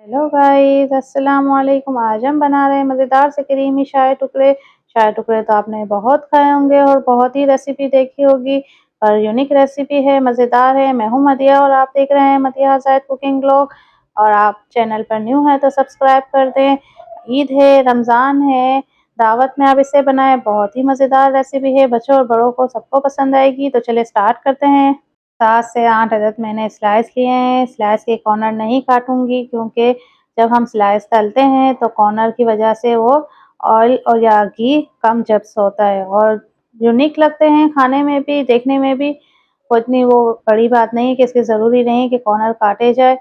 Hello guys, अस्सलाम वालेकुम। आज हम बना रहे हैं मज़ेदार से क्रीमी शाही टुकड़े। शाही टुकड़े तो आपने बहुत खाए होंगे और बहुत ही रेसिपी देखी होगी, पर यूनिक रेसिपी है, मज़ेदार है। मैं हूँ मदिया और आप देख रहे हैं मदिया ज़ाहिद कुकिंग व्लॉग। और आप चैनल पर न्यू हैं तो सब्सक्राइब कर दें। ईद है, रमज़ान है, दावत में आप इसे बनाएं। बहुत ही मज़ेदार रेसिपी है, बच्चों और बड़ों को सबको पसंद आएगी। तो चलिए स्टार्ट करते हैं। 7 से 8 अदद मैंने स्लाइस लिए हैं। स्लाइस के कॉर्नर नहीं काटूंगी क्योंकि जब हम स्लाइस तलते हैं तो कॉर्नर की वजह से वो ऑयल और या घी कम जब्स होता है और यूनिक लगते हैं खाने में भी, देखने में भी। उतनी वो बड़ी बात नहीं है कि इसकी ज़रूरी नहीं कि कॉर्नर काटे जाए।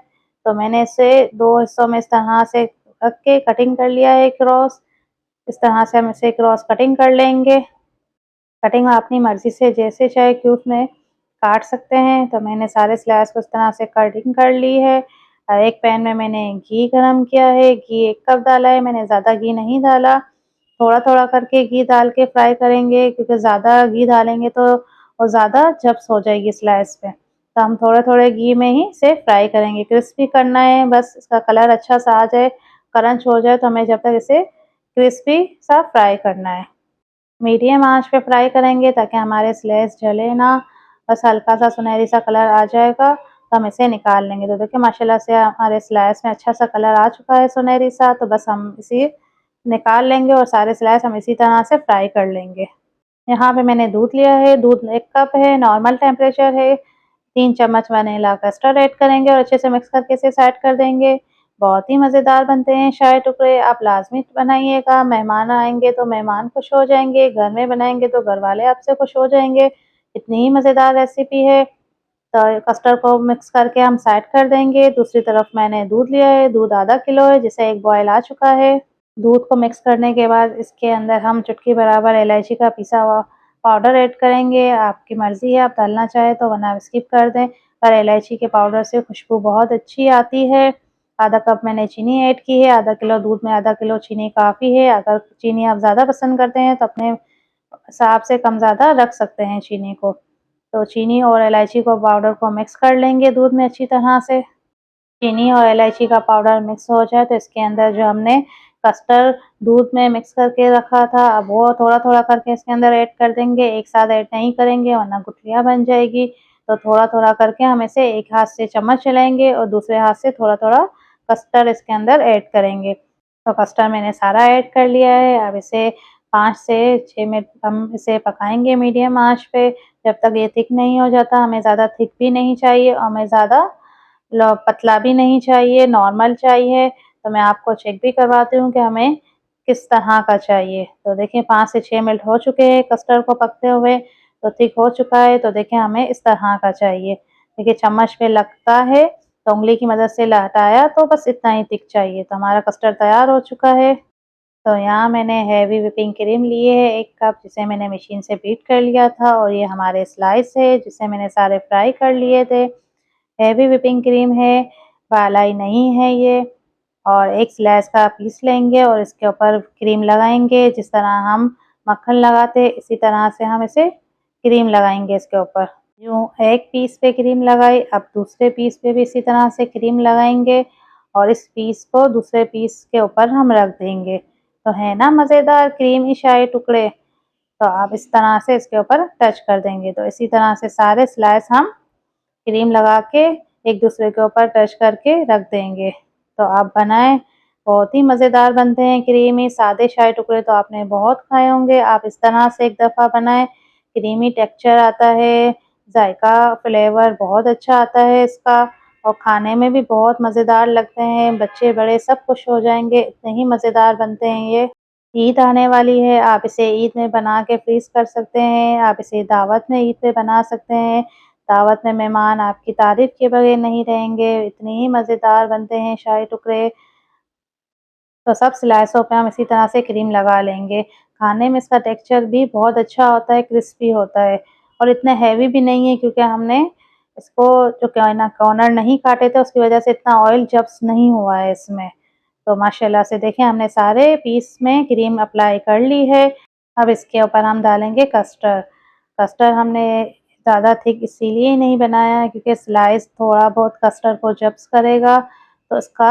तो मैंने इसे 2 हिस्सों में इस तरह से रख के कटिंग कर लिया है क्रॉस। इस तरह से हम इसे क्रॉस कटिंग कर लेंगे। कटिंग आप अपनी मर्ज़ी से जैसे चाहे क्यूब में काट सकते हैं। तो मैंने सारे स्लाइस को इस तरह से कटिंग कर ली है। और एक पैन में मैंने घी गरम किया है। घी 1 कप डाला है, मैंने ज़्यादा घी नहीं डाला। थोड़ा-थोड़ा करके घी डाल के फ्राई करेंगे क्योंकि ज़्यादा घी डालेंगे तो वो ज़्यादा जब्स हो जाएगी स्लाइस पे। तो हम थोड़े-थोड़े घी में ही इसे फ्राई करेंगे। क्रिस्पी करना है, बस इसका कलर अच्छा सा आ जाए, क्रंच हो जाए, तो हमें जब तक इसे क्रिस्पी सा फ्राई करना है। मीडियम आंच पे फ्राई करेंगे ताकि हमारे स्लाइस जले ना। बस हल्का सा सुनहरी सा कलर आ जाएगा तो हम इसे निकाल लेंगे। तो देखिए माशाल्लाह से हमारे स्लाइस में अच्छा सा कलर आ चुका है सुनहरी सा। तो बस हम इसे निकाल लेंगे और सारे स्लाइस हम इसी तरह से फ्राई कर लेंगे। यहाँ पे मैंने दूध लिया है, दूध 1 कप है, नॉर्मल टेम्परेचर है। 3 चम्मच वनीला कस्टर्ड ऐड करेंगे और अच्छे से मिक्स करके इसे सेट कर देंगे। बहुत ही मज़ेदार बनते हैं शाही टुकड़े, आप लाज़मी बनाइएगा। मेहमान आएँगे तो मेहमान खुश हो जाएँगे, घर में बनाएँगे तो घरवाले आपसे खुश हो जाएँगे। इतनी ही मज़ेदार रेसिपी है। तो कस्टर्ड को मिक्स करके हम साइड कर देंगे। दूसरी तरफ मैंने दूध लिया है, दूध आधा किलो है जिसे 1 बॉयल आ चुका है। दूध को मिक्स करने के बाद इसके अंदर हम चुटकी बराबर इलायची का पिसा हुआ पाउडर ऐड करेंगे। आपकी मर्ज़ी है, आप डालना चाहें तो, वरना आप स्किप कर दें। पर इलायची के पाउडर से खुशबू बहुत अच्छी आती है। आधा कप मैंने चीनी ऐड की है। आधा किलो दूध में आधा किलो चीनी काफ़ी है। अगर चीनी आप ज़्यादा पसंद करते हैं तो अपने हिसाब से कम-ज़्यादा रख सकते हैं चीनी को। तो चीनी और इलायची को पाउडर को मिक्स कर लेंगे दूध में अच्छी तरह से। चीनी और इलायची का पाउडर मिक्स हो जाए तो इसके अंदर जो हमने कस्टर्ड दूध में मिक्स करके रखा था, अब वो थोड़ा-थोड़ा करके इसके अंदर ऐड कर देंगे। एक साथ ऐड नहीं करेंगे वरना गुठलियाँ बन जाएगी। तो थोड़ा-थोड़ा करके हम इसे एक हाथ से चम्मच चलाएँगे और दूसरे हाथ से थोड़ा-थोड़ा कस्टर्ड इसके अंदर ऐड करेंगे। तो कस्टर्ड मैंने सारा ऐड कर लिया है। अब इसे 5 से 6 मिनट हम इसे पकाएँगे मीडियम आँच पे, जब तक ये थिक नहीं हो जाता। हमें ज़्यादा थिक भी नहीं चाहिए और हमें ज़्यादा पतला भी नहीं चाहिए, नॉर्मल चाहिए। तो मैं आपको चेक भी करवाती हूँ कि हमें किस तरह का चाहिए। तो देखिए 5 से 6 मिनट हो चुके हैं कस्टर्ड को पकते हुए, तो थिक हो चुका है। तो देखिए हमें इस तरह का चाहिए। देखिए चम्मच पे लगता है तो उँगली की मदद से हटाया तो बस इतना ही थिक चाहिए। तो हमारा कस्टर्ड तैयार हो चुका है। तो यहाँ मैंने हेवी व्हिपिंग क्रीम लिए है 1 कप, जिसे मैंने मशीन से बीट कर लिया था। और ये हमारे स्लाइस है जिसे मैंने सारे फ्राई कर लिए थे। हेवी व्हिपिंग क्रीम है, मलाई नहीं है ये। और एक स्लाइस का पीस लेंगे और इसके ऊपर क्रीम लगाएँगे। जिस तरह हम मक्खन लगाते हैं इसी तरह से हम इसे क्रीम लगाएँगे इसके ऊपर। यूँ एक पीस पे क्रीम लगाई, अब दूसरे पीस पे भी इसी तरह से क्रीम लगाएँगे और इस पीस को दूसरे पीस के ऊपर हम रख देंगे। तो है ना मज़ेदार क्रीमी शाही टुकड़े। तो आप इस तरह से इसके ऊपर टच कर देंगे। तो इसी तरह से सारे स्लाइस हम क्रीम लगा के एक दूसरे के ऊपर टच करके रख देंगे। तो आप बनाएं, बहुत ही मज़ेदार बनते हैं क्रीमी। सादे शाही टुकड़े तो आपने बहुत खाए होंगे, आप इस तरह से एक दफ़ा बनाएं। क्रीमी टेक्सचर आता है, जायका फ्लेवर बहुत अच्छा आता है इसका और खाने में भी बहुत मज़ेदार लगते हैं। बच्चे बड़े सब खुश हो जाएंगे, इतने ही मज़ेदार बनते हैं ये। ईद आने वाली है, आप इसे ईद में बना के फ्रीज़ कर सकते हैं। आप इसे दावत में ईद पे बना सकते हैं। दावत में मेहमान आपकी तारीफ़ किए बगैर नहीं रहेंगे, इतने ही मज़ेदार बनते हैं शाही टुकड़े। तो सब स्लाइसों पे हम इसी तरह से क्रीम लगा लेंगे। खाने में इसका टेक्सचर भी बहुत अच्छा होता है, क्रिस्पी होता है और इतना हेवी भी नहीं है क्योंकि हमने इसको जो क्या है ना कॉर्नर नहीं काटे थे उसकी वज़ह से इतना ऑयल जब्स नहीं हुआ है इसमें। तो माशाल्लाह से देखें हमने सारे पीस में क्रीम अप्लाई कर ली है। अब इसके ऊपर हम डालेंगे कस्टर्ड। कस्टर्ड हमने ज़्यादा थिक इसीलिए नहीं बनाया है क्योंकि स्लाइस थोड़ा बहुत कस्टर्ड को जब्स करेगा तो इसका